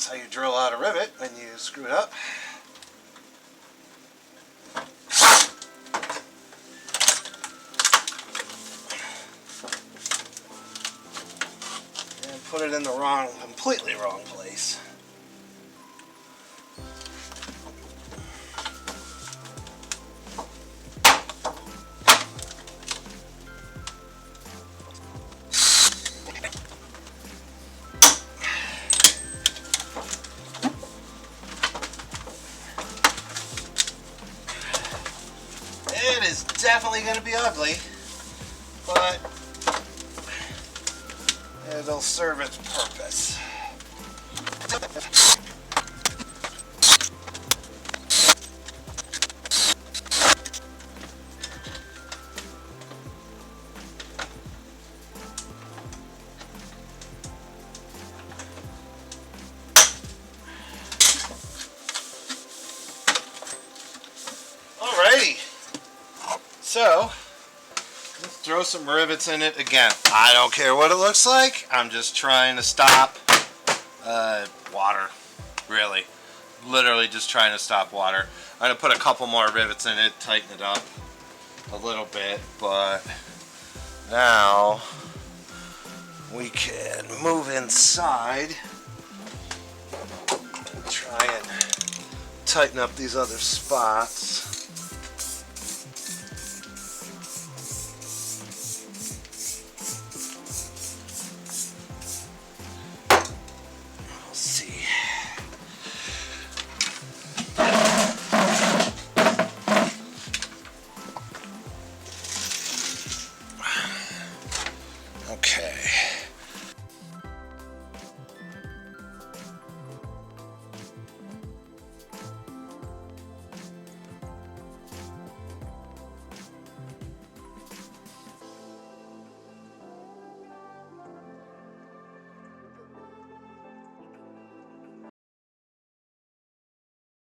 That's how you drill out a rivet when you screw it up. And put it in the completely wrong place. It is definitely going to be ugly, but it'll serve its purpose. Alrighty. So, let's throw some rivets in it again. I don't care what it looks like. I'm just trying to stop water. Really. Literally just trying to stop water. I'm going to put a couple more rivets in it, tighten it up a little bit, but now we can move inside and try and tighten up these other spots.